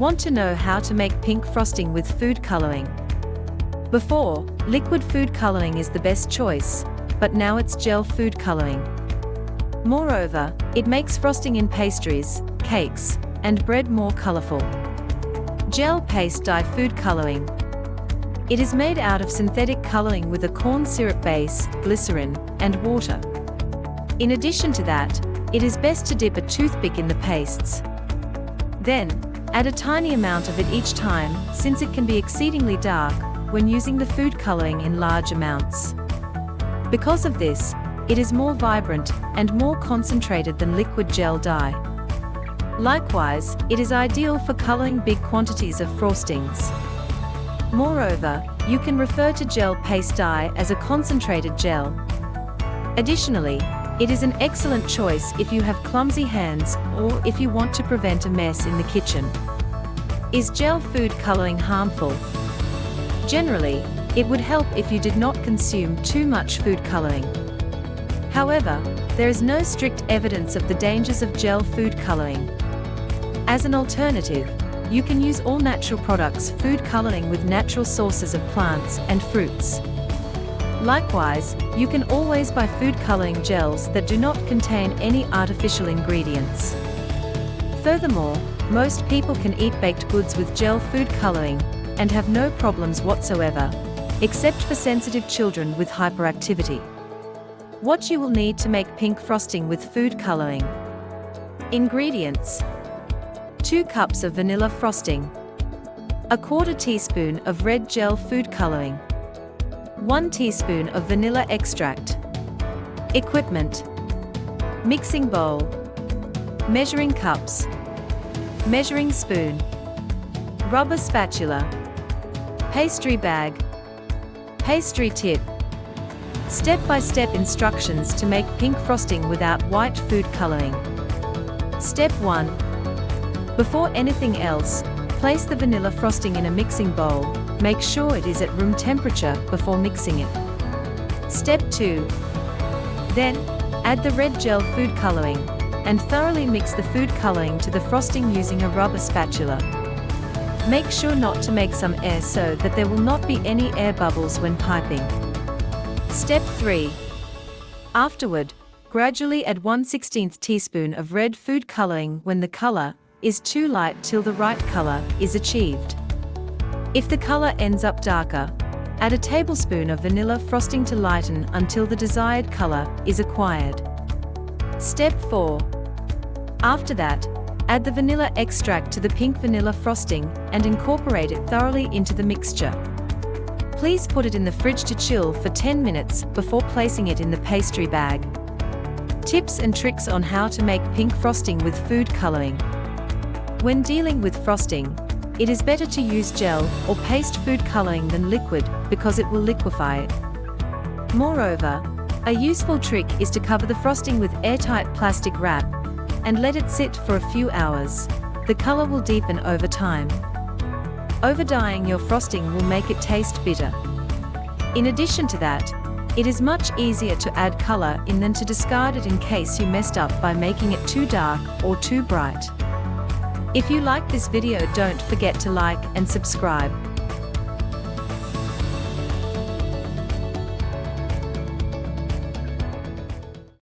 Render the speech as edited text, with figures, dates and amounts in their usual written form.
Want to know how to make pink frosting with food coloring? Before, liquid food coloring is the best choice, but now it's gel food coloring. Moreover, it makes frosting in pastries, cakes, and bread more colorful. Gel paste dye food coloring. It is made out of synthetic coloring with a corn syrup base, glycerin, and water. In addition to that, it is best to dip a toothpick in the pastes. Then, add a tiny amount of it each time, since it can be exceedingly dark when using the food coloring in large amounts. Because of this, it is more vibrant and more concentrated than liquid gel dye. Likewise, it is ideal for coloring big quantities of frostings. Moreover, you can refer to gel paste dye as a concentrated gel. Additionally, it is an excellent choice if you have clumsy hands or if you want to prevent a mess in the kitchen. Is gel food coloring harmful? Generally, it would help if you did not consume too much food coloring. However, there is no strict evidence of the dangers of gel food coloring. As an alternative, you can use all-natural products food coloring with natural sources of plants and fruits. Likewise, you can always buy food coloring gels that do not contain any artificial ingredients. Furthermore, most people can eat baked goods with gel food coloring and have no problems whatsoever, except for sensitive children with hyperactivity. What you will need to make pink frosting with food coloring. Ingredients: 2 cups of vanilla frosting, 1/4 teaspoon of red gel food coloring, 1 teaspoon of vanilla extract. Equipment: mixing bowl, measuring cups, measuring spoon, rubber spatula, pastry bag, pastry tip. Step-by-step instructions to make pink frosting without white food coloring. Step 1. Before anything else, place the vanilla frosting in a mixing bowl. Make sure it is at room temperature before mixing it. Step 2. Then, add the red gel food coloring, and thoroughly mix the food coloring to the frosting using a rubber spatula. Make sure not to make some air so that there will not be any air bubbles when piping. Step 3. Afterward, gradually add 1/16 teaspoon of red food coloring when the color is too light till the right color is achieved. If the color ends up darker, add a tablespoon of vanilla frosting to lighten until the desired color is acquired. Step 4. After that, add the vanilla extract to the pink vanilla frosting and incorporate it thoroughly into the mixture. Please put it in the fridge to chill for 10 minutes before placing it in the pastry bag. Tips and tricks on how to make pink frosting with food coloring. When dealing with frosting, it is better to use gel or paste food coloring than liquid because it will liquefy it. Moreover, a useful trick is to cover the frosting with airtight plastic wrap and let it sit for a few hours. The color will deepen over time. Over-dyeing your frosting will make it taste bitter. In addition to that, it is much easier to add color in than to discard it in case you messed up by making it too dark or too bright. If you like this video, don't forget to like and subscribe.